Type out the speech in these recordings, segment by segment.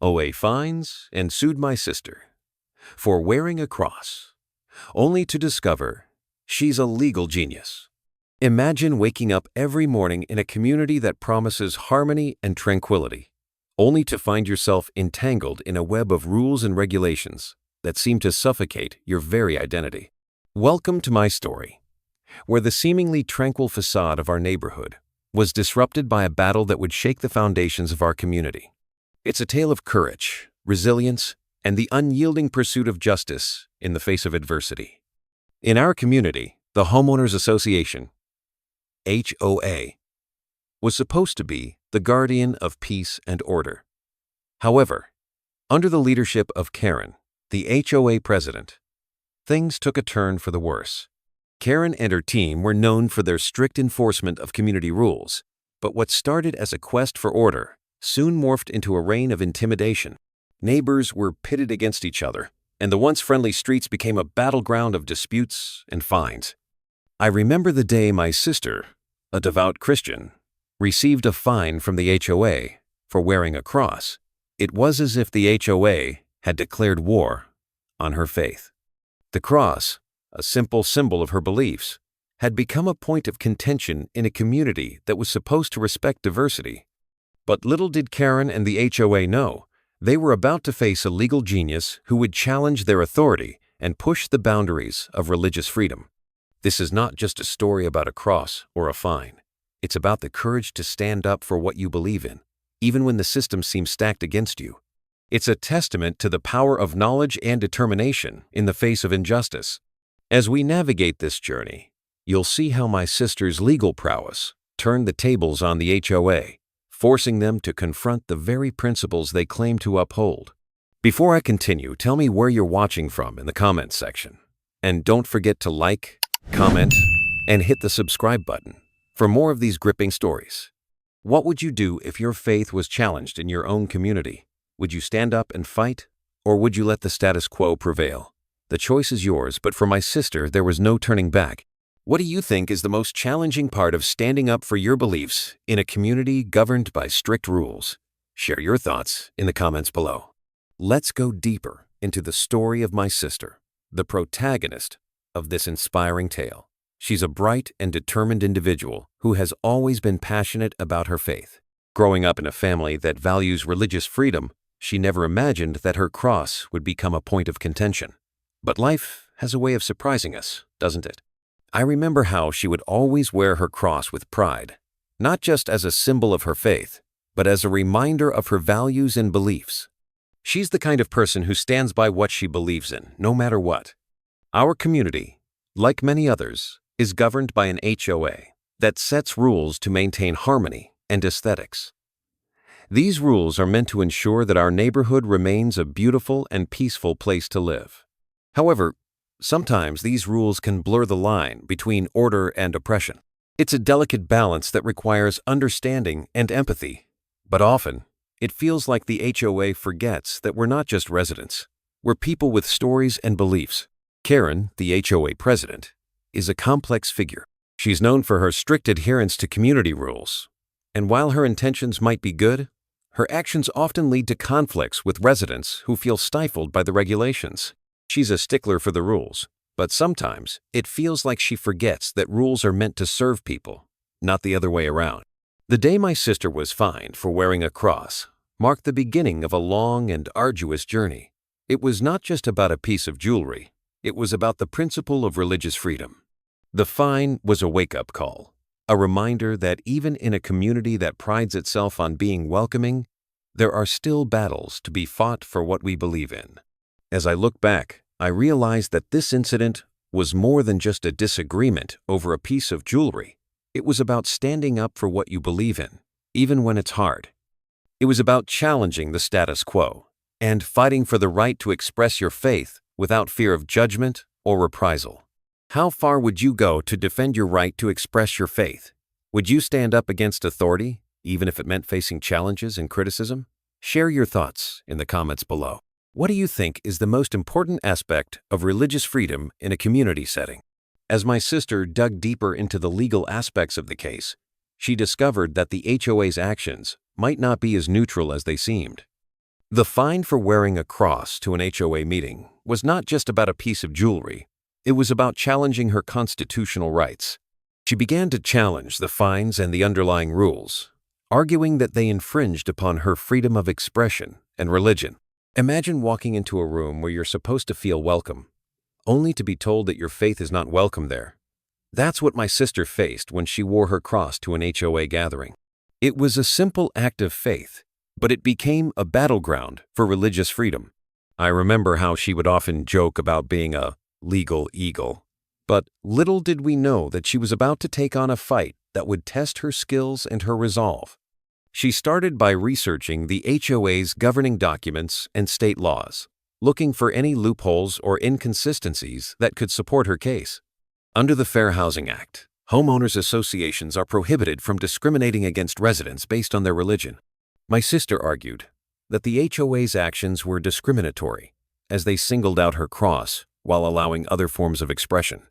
OA fines and sued my sister for wearing a cross, only to discover she's a legal genius. Imagine waking up every morning in a community that promises harmony and tranquility, only to find yourself entangled in a web of rules and regulations that seem to suffocate your very identity. Welcome to my story, where the seemingly tranquil facade of our neighborhood was disrupted by a battle that would shake the foundations of our community. It's a tale of courage, resilience, and the unyielding pursuit of justice in the face of adversity. In our community, the Homeowners Association, HOA, was supposed to be the guardian of peace and order. However, under the leadership of Karen, the HOA president, things took a turn for the worse. Karen and her team were known for their strict enforcement of community rules, but what started as a quest for order soon morphed into a reign of intimidation. Neighbors were pitted against each other, and the once friendly streets became a battleground of disputes and fines. I remember the day my sister, a devout Christian, received a fine from the HOA for wearing a cross. It was as if the HOA had declared war on her faith. The cross, a simple symbol of her beliefs, had become a point of contention in a community that was supposed to respect diversity. But little did Karen and the HOA know, they were about to face a legal genius who would challenge their authority and push the boundaries of religious freedom. This is not just a story about a cross or a fine. It's about the courage to stand up for what you believe in, even when the system seems stacked against you. It's a testament to the power of knowledge and determination in the face of injustice. As we navigate this journey, you'll see how my sister's legal prowess turned the tables on the HOA, forcing them to confront the very principles they claim to uphold. Before I continue, tell me where you're watching from in the comments section. And don't forget to like, comment, and hit the subscribe button for more of these gripping stories. What would you do if your faith was challenged in your own community? Would you stand up and fight, or would you let the status quo prevail? The choice is yours, but for my sister, there was no turning back. What do you think is the most challenging part of standing up for your beliefs in a community governed by strict rules? Share your thoughts in the comments below. Let's go deeper into the story of my sister, the protagonist of this inspiring tale. She's a bright and determined individual who has always been passionate about her faith. Growing up in a family that values religious freedom, she never imagined that her cross would become a point of contention. But life has a way of surprising us, doesn't it? I remember how she would always wear her cross with pride, not just as a symbol of her faith, but as a reminder of her values and beliefs. She's the kind of person who stands by what she believes in, no matter what. Our community, like many others, is governed by an HOA that sets rules to maintain harmony and aesthetics. These rules are meant to ensure that our neighborhood remains a beautiful and peaceful place to live. However, sometimes these rules can blur the line between order and oppression. It's a delicate balance that requires understanding and empathy, but often it feels like the HOA forgets that we're not just residents. We're people with stories and beliefs. Karen, the HOA president, is a complex figure. She's known for her strict adherence to community rules, and while her intentions might be good, her actions often lead to conflicts with residents who feel stifled by the regulations. She's a stickler for the rules, but sometimes it feels like she forgets that rules are meant to serve people, not the other way around. The day my sister was fined for wearing a cross marked the beginning of a long and arduous journey. It was not just about a piece of jewelry, it was about the principle of religious freedom. The fine was a wake-up call, a reminder that even in a community that prides itself on being welcoming, there are still battles to be fought for what we believe in. As I look back, I realized that this incident was more than just a disagreement over a piece of jewelry. It was about standing up for what you believe in, even when it's hard. It was about challenging the status quo and fighting for the right to express your faith without fear of judgment or reprisal. How far would you go to defend your right to express your faith? Would you stand up against authority, even if it meant facing challenges and criticism? Share your thoughts in the comments below. What do you think is the most important aspect of religious freedom in a community setting? As my sister dug deeper into the legal aspects of the case, she discovered that the HOA's actions might not be as neutral as they seemed. The fine for wearing a cross to an HOA meeting was not just about a piece of jewelry. It was about challenging her constitutional rights. She began to challenge the fines and the underlying rules, arguing that they infringed upon her freedom of expression and religion. Imagine walking into a room where you're supposed to feel welcome, only to be told that your faith is not welcome there. That's what my sister faced when she wore her cross to an HOA gathering. It was a simple act of faith, but it became a battleground for religious freedom. I remember how she would often joke about being a legal eagle, but little did we know that she was about to take on a fight that would test her skills and her resolve. She started by researching the HOA's governing documents and state laws, looking for any loopholes or inconsistencies that could support her case. Under the Fair Housing Act, homeowners associations are prohibited from discriminating against residents based on their religion. My sister argued that the HOA's actions were discriminatory, as they singled out her cross while allowing other forms of expression.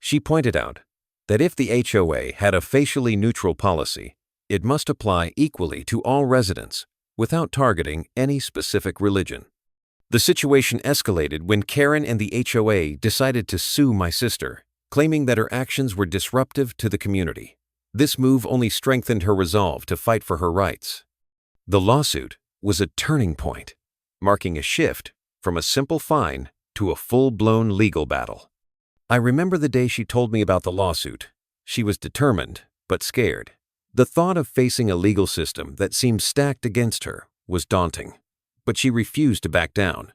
She pointed out that if the HOA had a facially neutral policy, it must apply equally to all residents without targeting any specific religion. The situation escalated when Karen and the HOA decided to sue my sister, claiming that her actions were disruptive to the community. This move only strengthened her resolve to fight for her rights. The lawsuit was a turning point, marking a shift from a simple fine to a full-blown legal battle. I remember the day she told me about the lawsuit. She was determined, but scared. The thought of facing a legal system that seemed stacked against her was daunting, but she refused to back down.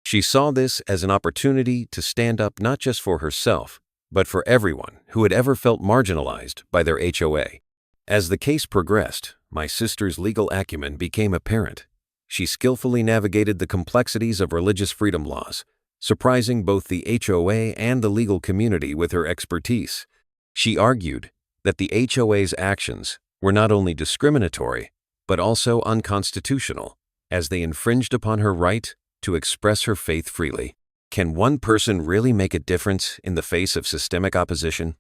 She saw this as an opportunity to stand up not just for herself, but for everyone who had ever felt marginalized by their HOA. As the case progressed, my sister's legal acumen became apparent. She skillfully navigated the complexities of religious freedom laws, surprising both the HOA and the legal community with her expertise. She argued that the HOA's actions were not only discriminatory, but also unconstitutional, as they infringed upon her right to express her faith freely. Can one person really make a difference in the face of systemic opposition?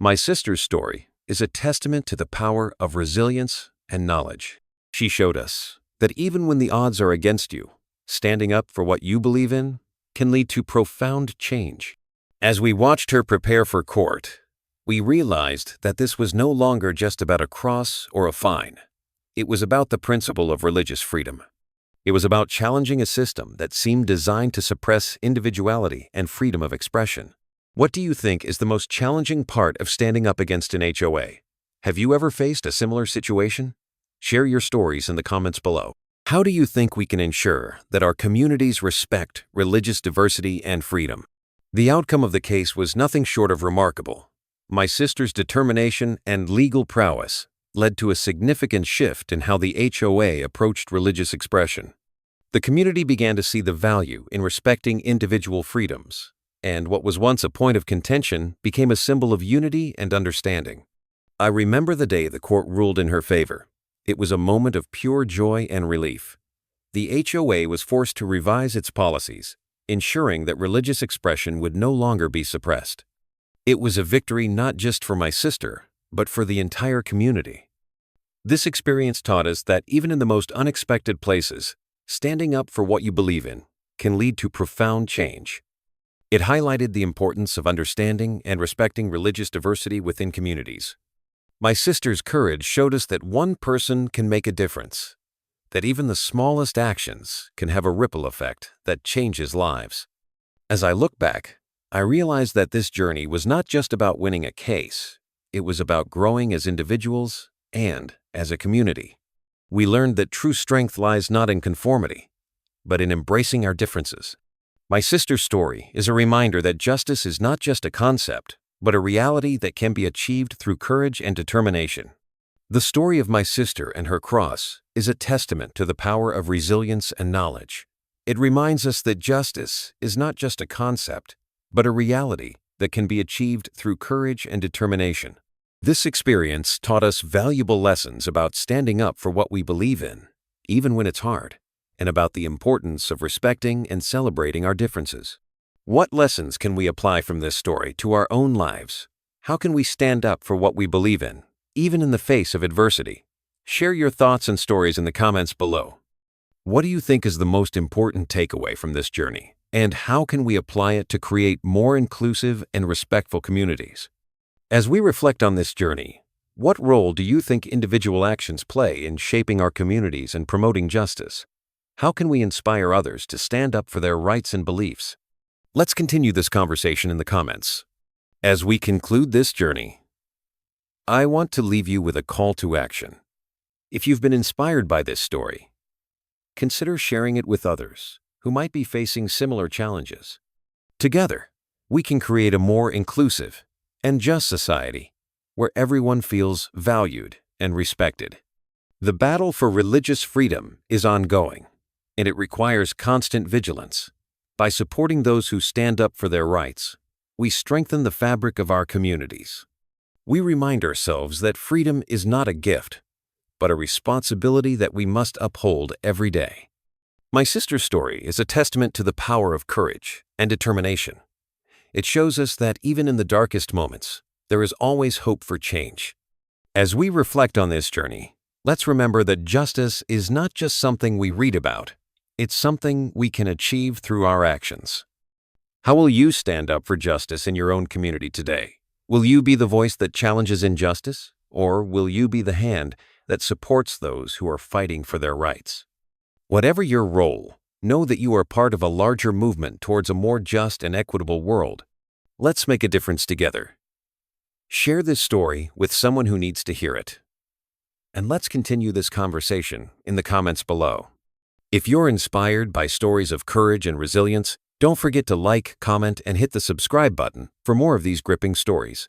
My sister's story is a testament to the power of resilience and knowledge. She showed us that even when the odds are against you, standing up for what you believe in can lead to profound change. As we watched her prepare for court, we realized that this was no longer just about a cross or a fine. It was about the principle of religious freedom. It was about challenging a system that seemed designed to suppress individuality and freedom of expression. What do you think is the most challenging part of standing up against an HOA? Have you ever faced a similar situation? Share your stories in the comments below. How do you think we can ensure that our communities respect religious diversity and freedom? The outcome of the case was nothing short of remarkable. My sister's determination and legal prowess led to a significant shift in how the HOA approached religious expression. The community began to see the value in respecting individual freedoms, and what was once a point of contention became a symbol of unity and understanding. I remember the day the court ruled in her favor. It was a moment of pure joy and relief. The HOA was forced to revise its policies, ensuring that religious expression would no longer be suppressed. It was a victory not just for my sister, but for the entire community. This experience taught us that even in the most unexpected places, standing up for what you believe in can lead to profound change. It highlighted the importance of understanding and respecting religious diversity within communities. My sister's courage showed us that one person can make a difference, that even the smallest actions can have a ripple effect that changes lives. As I look back, I realized that this journey was not just about winning a case. It was about growing as individuals and as a community. We learned that true strength lies not in conformity, but in embracing our differences. My sister's story is a reminder that justice is not just a concept, but a reality that can be achieved through courage and determination. The story of my sister and her cross is a testament to the power of resilience and knowledge. It reminds us that justice is not just a concept, but a reality that can be achieved through courage and determination. This experience taught us valuable lessons about standing up for what we believe in, even when it's hard, and about the importance of respecting and celebrating our differences. What lessons can we apply from this story to our own lives? How can we stand up for what we believe in, even in the face of adversity? Share your thoughts and stories in the comments below. What do you think is the most important takeaway from this journey? And how can we apply it to create more inclusive and respectful communities? As we reflect on this journey, what role do you think individual actions play in shaping our communities and promoting justice? How can we inspire others to stand up for their rights and beliefs? Let's continue this conversation in the comments. As we conclude this journey, I want to leave you with a call to action. If you've been inspired by this story, consider sharing it with others who might be facing similar challenges. Together, we can create a more inclusive and just society where everyone feels valued and respected. The battle for religious freedom is ongoing, and it requires constant vigilance. By supporting those who stand up for their rights, we strengthen the fabric of our communities. We remind ourselves that freedom is not a gift, but a responsibility that we must uphold every day. My sister's story is a testament to the power of courage and determination. It shows us that even in the darkest moments, there is always hope for change. As we reflect on this journey, let's remember that justice is not just something we read about. It's something we can achieve through our actions. How will you stand up for justice in your own community today? Will you be the voice that challenges injustice, or will you be the hand that supports those who are fighting for their rights? Whatever your role, know that you are part of a larger movement towards a more just and equitable world. Let's make a difference together. Share this story with someone who needs to hear it. And let's continue this conversation in the comments below. If you're inspired by stories of courage and resilience, don't forget to like, comment, and hit the subscribe button for more of these gripping stories.